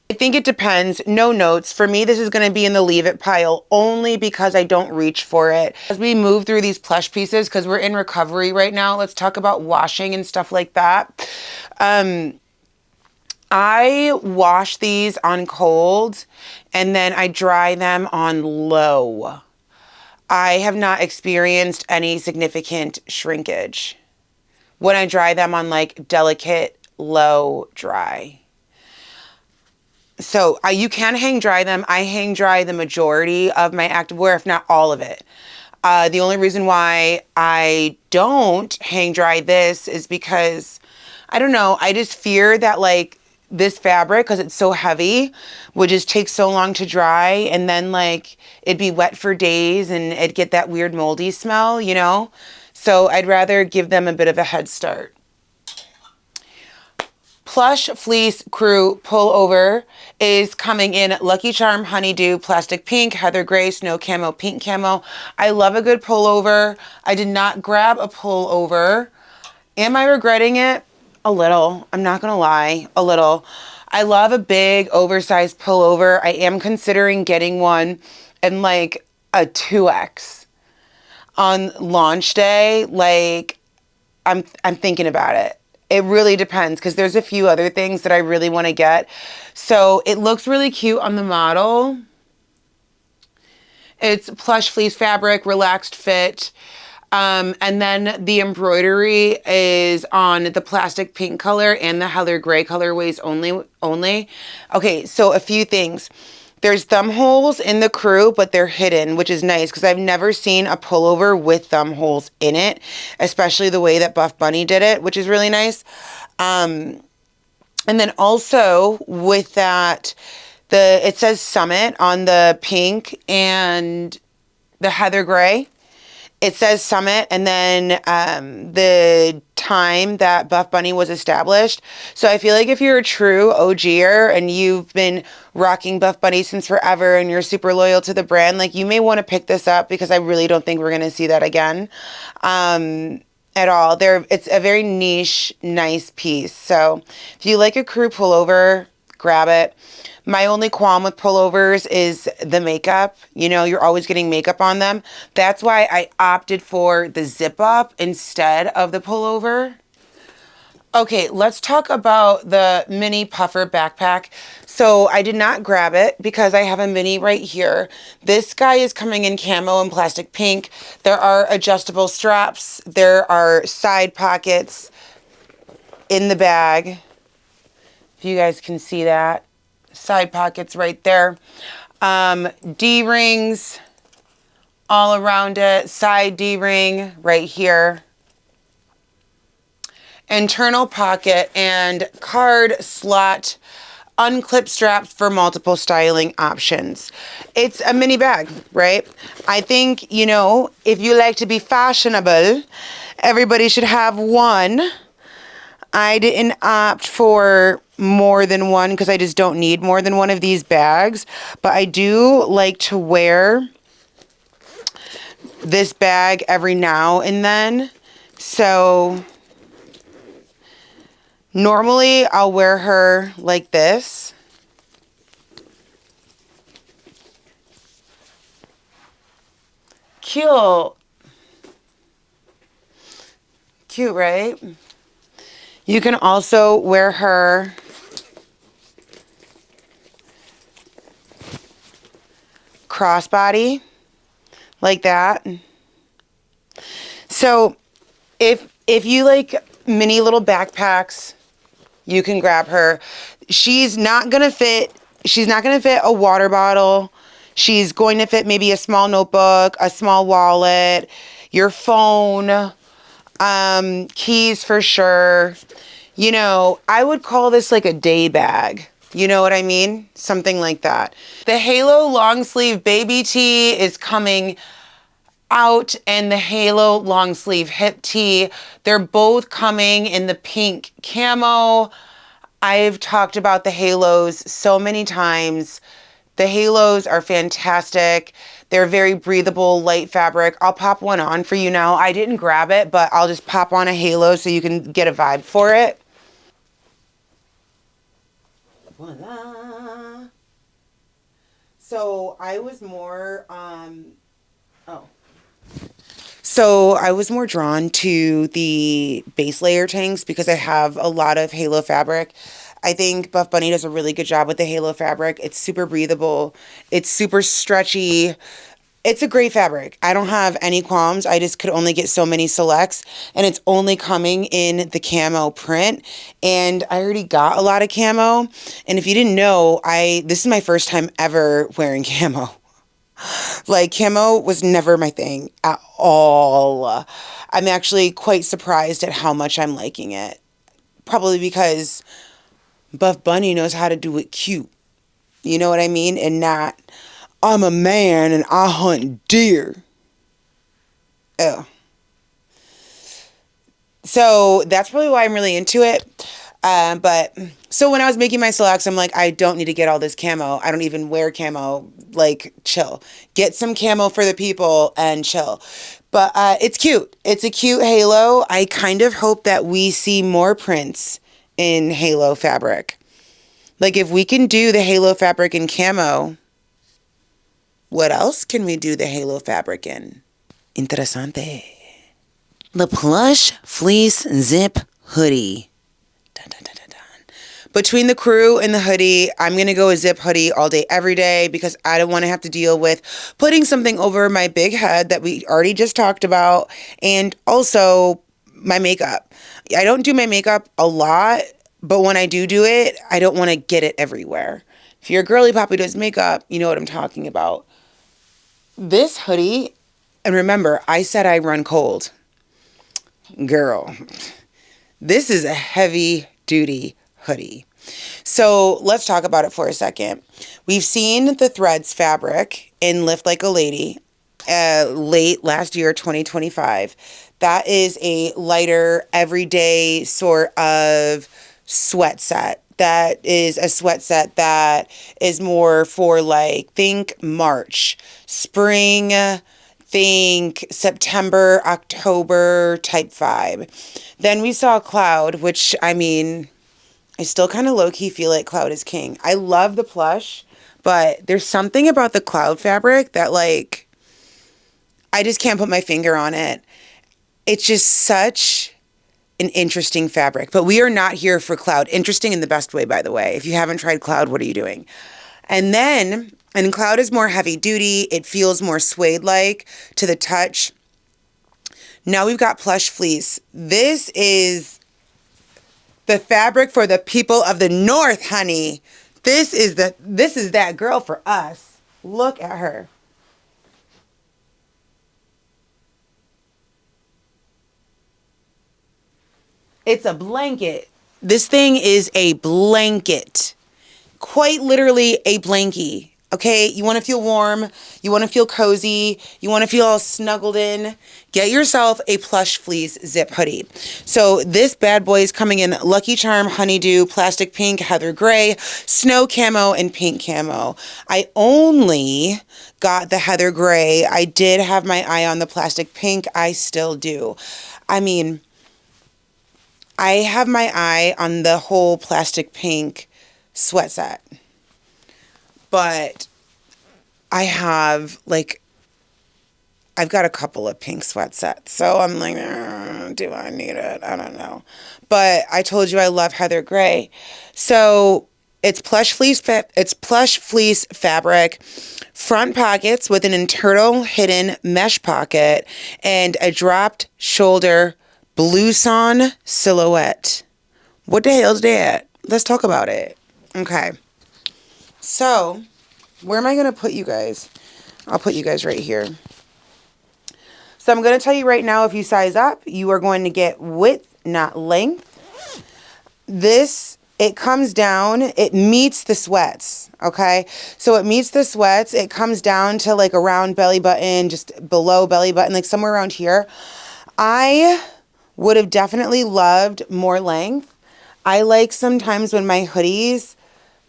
I think it depends. No notes. For me, this is going to be in the leave it pile only because I don't reach for it. As we move through these plush pieces, because we're in recovery right now, let's talk about washing and stuff like that. I wash these on cold and then I dry them on low. I have not experienced any significant shrinkage when I dry them on like delicate, low dry. So you can hang dry them. I hang dry the majority of my activewear, if not all of it. The only reason why I don't hang dry this is because, I don't know, I just fear that like this fabric, because it's so heavy, would just take so long to dry and then like it'd be wet for days and it'd get that weird moldy smell, you know? So I'd rather give them a bit of a head start. Plush Fleece Crew Pullover is coming in Lucky Charm, Honeydew, Plastic Pink, Heather Gray, Snow Camo, Pink Camo. I love a good pullover. I did not grab a pullover. Am I regretting it? A little. I'm not going to lie. A little. I love a big oversized pullover. I am considering getting one in like a 2X on launch day. Like I'm thinking about it. It really depends because there's a few other things that I really want to get. So it looks really cute on the model. It's plush fleece fabric, relaxed fit. And then the embroidery is on the plastic pink color and the Heather Gray colorways only. Okay, so a few things. There's thumb holes in the crew, but they're hidden, which is nice because I've never seen a pullover with thumb holes in it, especially the way that BuffBunny did it, which is really nice. And then also with that, it says Summit on the pink and the Heather Gray. It says Summit and then the time that BuffBunny was established. So I feel like if you're a true OGer and you've been rocking BuffBunny since forever and you're super loyal to the brand, like you may want to pick this up because I really don't think we're going to see that again at all. It's a very niche, nice piece. So if you like a crew pullover, grab it. My only qualm with pullovers is the makeup. You know, you're always getting makeup on them. That's why I opted for the zip up instead of the pullover. Okay, let's talk about the mini puffer backpack. So I did not grab it because I have a mini right here. This guy is coming in camo and plastic pink. There are adjustable straps. There are side pockets in the bag. If you guys can see that. Side pockets right there. D-rings all around it. Side D-ring right here. Internal pocket and card slot. Unclip straps for multiple styling options. It's a mini bag, right? I think, you know, if you like to be fashionable, everybody should have one. I didn't opt for more than one because I just don't need more than one of these bags. But I do like to wear this bag every now and then. So normally I'll wear her like this. Cute. Cute, right? You can also wear her crossbody. like that. So if you like mini little backpacks, you can grab her. She's not gonna fit. She's not gonna fit a water bottle. She's going to fit maybe a small notebook, a small wallet, your phone, keys for sure. You know, I would call this like a day bag. You know what I mean? Something like that. The Halo long sleeve baby tee is coming out, and the Halo long sleeve hip tee. They're both coming in the pink camo. I've talked about the Halos so many times. The Halos are fantastic. They're very breathable, light fabric. I'll pop one on for you now. I didn't grab it, but I'll just pop on a Halo so you can get a vibe for it. Voila. So I was more, oh. So I was more drawn to the base layer tanks because I have a lot of Halo fabric. I think BuffBunny does a really good job with the Halo fabric. It's super breathable. It's super stretchy. It's a great fabric. I don't have any qualms. I just could only get so many selects, and it's only coming in the camo print. And I already got a lot of camo. And if you didn't know, this is my first time ever wearing camo. Like, camo was never my thing at all. I'm actually quite surprised at how much I'm liking it. Probably because BuffBunny knows how to do it cute. You know what I mean? And not, I'm a man and I hunt deer. Oh. So that's probably why I'm really into it. But so when I was making my selects, I'm like, I don't need to get all this camo. I don't even wear camo. Like, chill. Get some camo for the people and chill. But it's cute. It's a cute halo. I kind of hope that we see more prints in halo fabric. Like, if we can do the halo fabric in camo, what else can we do the halo fabric in? Interessante. The plush fleece zip hoodie. Dun, dun, dun, dun, dun. Between the crew and the hoodie, I'm going to go a zip hoodie all day, every day, because I don't want to have to deal with putting something over my big head that we already just talked about, and also my makeup. I don't do my makeup a lot, but when I do it, I don't want to get it everywhere. If you're a girly pop who does makeup, you know what I'm talking about. This hoodie, and remember, I said I run cold. Girl, this is a heavy duty hoodie. So let's talk about it for a second. We've seen the threads fabric in Lift Like a Lady late last year, 2025. That is a lighter, everyday sort of sweat set. That is a sweat set that is more for, like, think March, spring, think September, October type vibe. Then we saw Cloud, which, I mean, I still kind of low-key feel like Cloud is king. I love the plush, but there's something about the Cloud fabric that, like, I just can't put my finger on it. It's just such an interesting fabric. But we are not here for Cloud. Interesting in the best way, by the way. If you haven't tried Cloud, what are you doing? And Cloud is more heavy duty. It feels more suede-like to the touch. Now we've got plush fleece. This is the fabric for the people of the North, honey. This is that girl for us. Look at her. It's a blanket. This thing is a blanket. Quite literally a blankie. Okay, you want to feel warm, you want to feel cozy, you want to feel all snuggled in, get yourself a plush fleece zip hoodie. So this bad boy is coming in Lucky Charm, Honeydew, Plastic Pink, Heather Gray, Snow Camo, and Pink Camo. I only got the Heather Gray. I did have my eye on the Plastic Pink. I still do. I mean, I have my eye on the whole Plastic Pink sweat set. But I've got a couple of pink sweat sets. So I'm like, do I need it? I don't know. But I told you I love Heather Gray. So It's plush fleece fabric, front pockets with an internal hidden mesh pocket, and a dropped shoulder blouson silhouette. What the hell's that? Let's talk about it. Okay. So, where am I going to put you guys? I'll put you guys right here. So I'm going to tell you right now, if you size up, you are going to get width, not length. This, it comes down, it meets the sweats, okay? So it meets the sweats, it comes down to like around belly button, just below belly button, like somewhere around here. I would have definitely loved more length. I like sometimes when my hoodies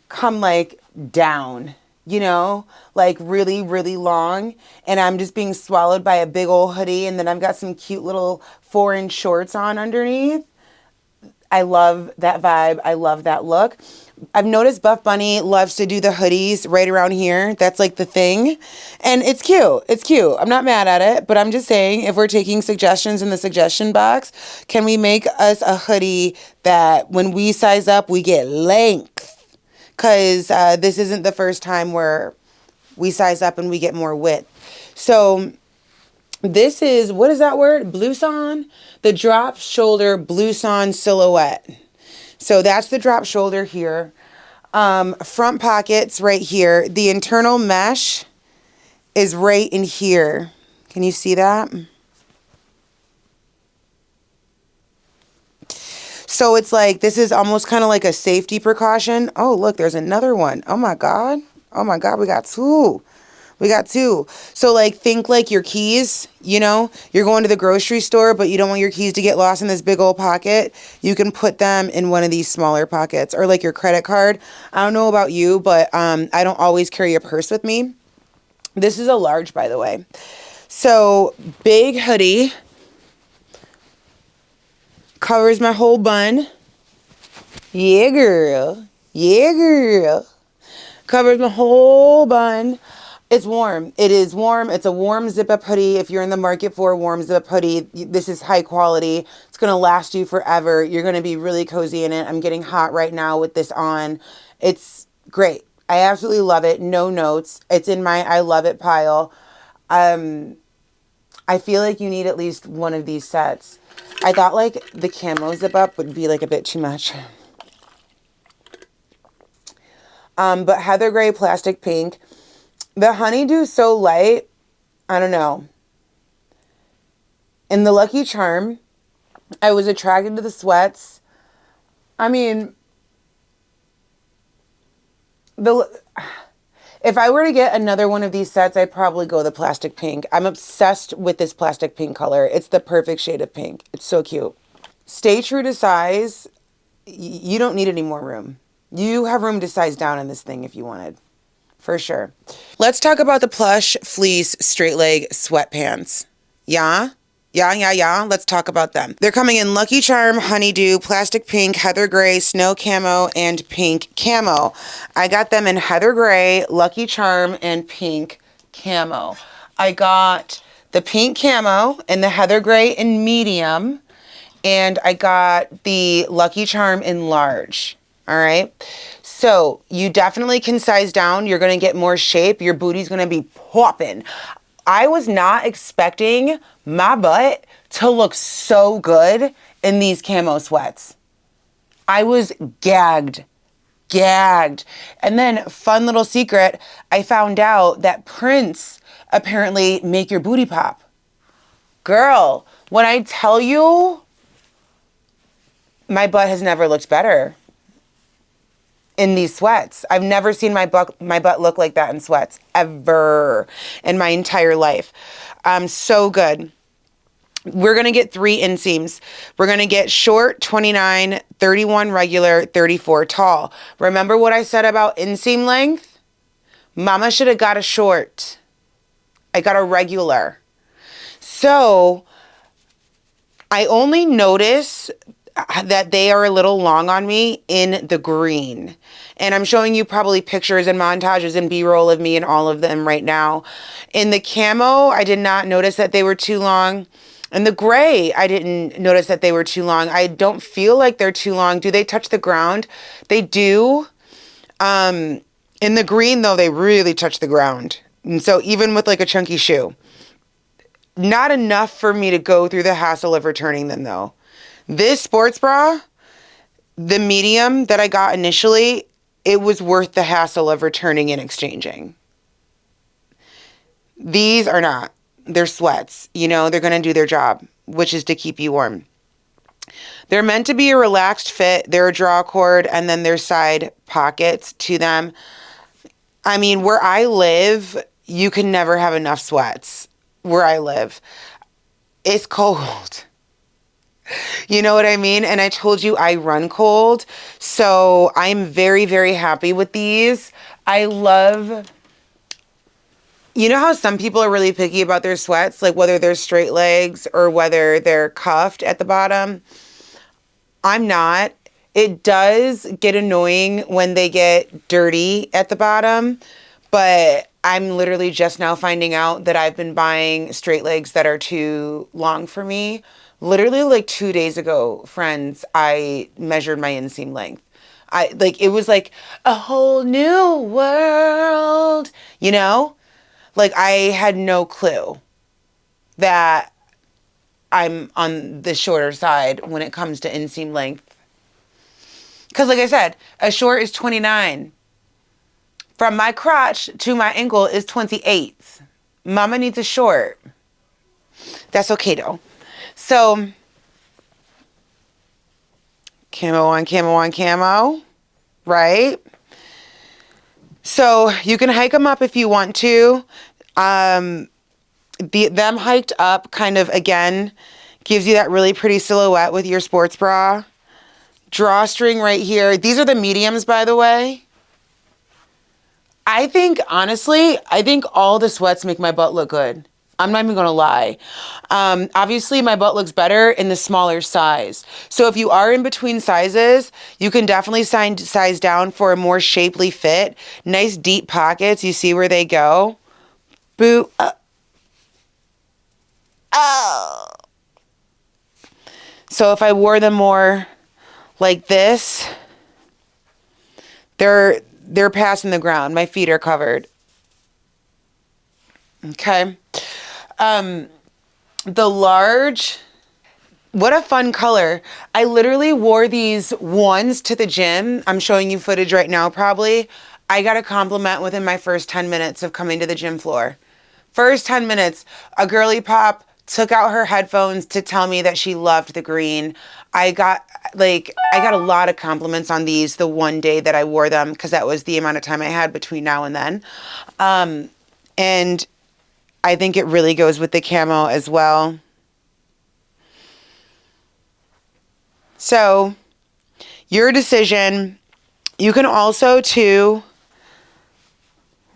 come like down, you know, like really, really long, and I'm just being swallowed by a big old hoodie, and then I've got some cute little 4-inch shorts on underneath. I love that vibe. I love that look. I've noticed BuffBunny loves to do the hoodies right around here. That's like the thing. And it's cute. It's cute. I'm not mad at it, but I'm just saying, if we're taking suggestions in the suggestion box, can we make us a hoodie that when we size up, we get length? Because this isn't the first time where we size up and we get more width. So this is, what is that word? Blouson? The drop shoulder blouson silhouette. So that's the drop shoulder here. Front pockets right here. The internal mesh is right in here. Can you see that? So it's like, this is almost kind of like a safety precaution. Oh, look, there's another one. Oh my God. Oh my God, we got two. We got two. So like, think like your keys, you know, you're going to the grocery store, but you don't want your keys to get lost in this big old pocket. You can put them in one of these smaller pockets, or like your credit card. I don't know about you, but I don't always carry a purse with me. This is a large, by the way. So big hoodie, covers my whole bun. Yeah, girl. Yeah, girl. Covers my whole bun. It's warm. It is warm. It's a warm zip-up hoodie. If you're in the market for a warm zip-up hoodie, this is high quality. It's going to last you forever. You're going to be really cozy in it. I'm getting hot right now with this on. It's great. I absolutely love it. No notes. It's in my I love it pile. I feel like you need at least one of these sets. I thought like the camo zip-up would be like a bit too much. But heather gray, plastic pink. The honeydew so light, I don't know. In the Lucky Charm, I was attracted to the sweats. I mean, if I were to get another one of these sets, I'd probably go the plastic pink. I'm obsessed with this plastic pink color. It's the perfect shade of pink. It's so cute. Stay true to size. You don't need any more room. You have room to size down in this thing if you wanted. For sure. Let's talk about the plush fleece straight leg sweatpants. Yeah? Yeah. Let's talk about them. They're coming in Lucky Charm, honeydew, plastic pink, heather gray, snow camo, and pink camo. I got them in heather gray, Lucky Charm, and pink camo. I got the pink camo and the heather gray in medium, and I got the Lucky Charm in large. All right. So you definitely can size down. You're going to get more shape. Your booty's going to be popping. I was not expecting my butt to look so good in these camo sweats. I was gagged. And then, fun little secret, I found out that prints apparently make your booty pop. Girl, when I tell you, my butt has never looked better in these sweats. I've never seen my butt look like that in sweats ever in my entire life. So good. We're going to get 3 inseams. We're going to get short, 29, 31 regular, 34 tall. Remember what I said about inseam length? Mama should have got a short. I got a regular. So I only notice that they are a little long on me in the green. And I'm showing you probably pictures and montages and B-roll of me in all of them right now. In the camo, I did not notice that they were too long. In the gray, I didn't notice that they were too long. I don't feel like they're too long. Do they touch the ground? They do. In the green, though, they really touch the ground. And so even with like a chunky shoe, not enough for me to go through the hassle of returning them, though. This sports bra, the medium that I got initially, it was worth the hassle of returning and exchanging. These are not. They're sweats. You know, they're going to do their job, which is to keep you warm. They're meant to be a relaxed fit. They're a draw cord, and then there's side pockets to them. I mean, where I live, you can never have enough sweats. Where I live, it's cold. You know what I mean? And I told you I run cold. So I'm very, very happy with these. I love, you know how some people are really picky about their sweats, like whether they're straight legs or whether they're cuffed at the bottom? I'm not. It does get annoying when they get dirty at the bottom, but I'm literally just now finding out that I've been buying straight legs that are too long for me. Literally like 2 days ago, friends, I measured my inseam length. It was like a whole new world, you know? Like I had no clue that I'm on the shorter side when it comes to inseam length. Because like I said, a short is 29. From my crotch to my ankle is 28. Mama needs a short. That's okay though. So, camo on camo on camo, right? So you can hike them up if you want to. Them hiked up kind of, again, gives you that really pretty silhouette with your sports bra. Drawstring right here. These are the mediums, by the way. Honestly, I think all the sweats make my butt look good. I'm not even going to lie. Obviously, my butt looks better in the smaller size. So if you are in between sizes, you can definitely size down for a more shapely fit. Nice deep pockets. You see where they go? Boo. Oh. So if I wore them more like this, they're passing the ground. My feet are covered. Okay. The large, what a fun color. I literally wore these ones to the gym. I'm showing you footage right now probably. I got a compliment within my first 10 minutes of coming to the gym floor. First 10 minutes, a girly pop took out her headphones to tell me that she loved the green. I got a lot of compliments on these the one day that I wore them because that was the amount of time I had between now and then. And I think it really goes with the camo as well. So, your decision. You can also, too,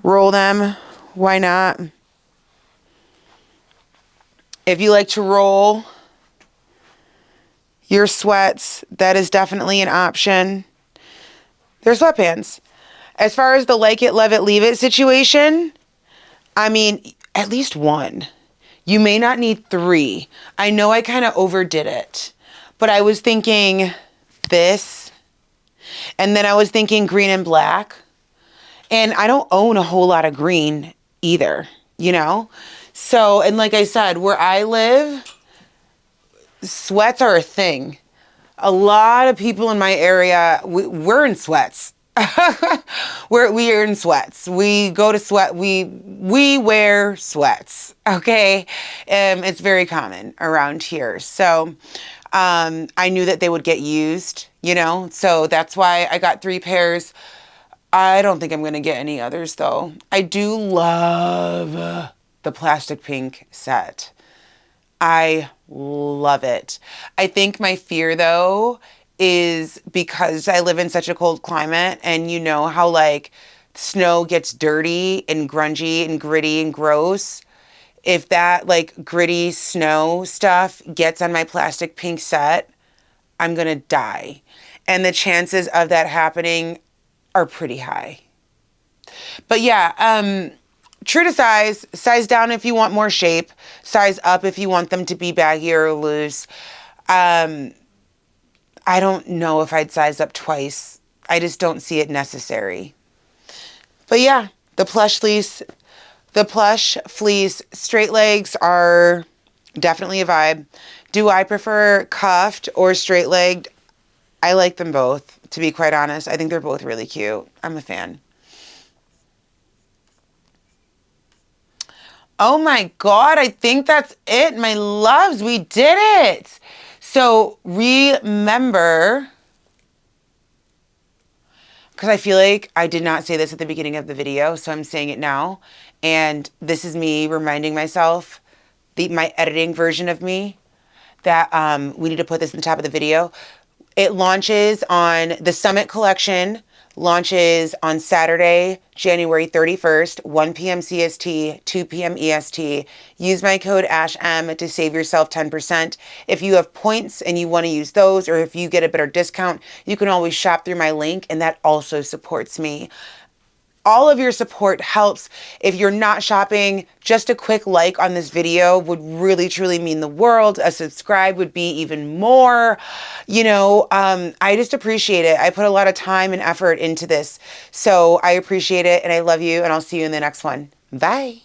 roll them. Why not? If you like to roll your sweats, that is definitely an option. They're sweatpants. As far as the like it, love it, leave it situation, I mean, at least one. You may not need 3. I know I kind of overdid it, but I was thinking this, and then I was thinking green and black, and I don't own a whole lot of green either, you know? So, and like I said, where I live, sweats are a thing. A lot of people in my area, we're in sweats. we are in sweats. We go to sweat. We wear sweats. Okay. It's very common around here. So, I knew that they would get used, you know, so that's why I got 3 pairs. I don't think I'm going to get any others though. I do love the plastic pink set. I love it. I think my fear though is because I live in such a cold climate and you know how like snow gets dirty and grungy and gritty and gross. If that like gritty snow stuff gets on my plastic pink set, I'm going to die. And the chances of that happening are pretty high. But yeah, true to size down if you want more shape, size up if you want them to be baggier or loose. I don't know if I'd size up twice I just don't see it necessary. But yeah, the plush fleece straight legs are definitely a vibe. Do I prefer cuffed or straight legged? I like them both, to be quite honest. I think they're both really cute. I'm a fan. Oh my God, I think that's it, my loves. We did it. So remember, because I feel like I did not say this at the beginning of the video, so I'm saying it now. And this is me reminding myself, my editing version of me, that we need to put this in the top of the video. It launches on the Summit collection, launches on Saturday, January 31st, 1 p.m. CST, 2 p.m. EST. Use my code ASHM to save yourself 10%. If you have points and you want to use those, or if you get a better discount, you can always shop through my link, and that also supports me. All of your support helps. If you're not shopping, just a quick like on this video would really, truly mean the world. A subscribe would be even more. I just appreciate it. I put a lot of time and effort into this. So I appreciate it, and I love you, and I'll see you in the next one. Bye.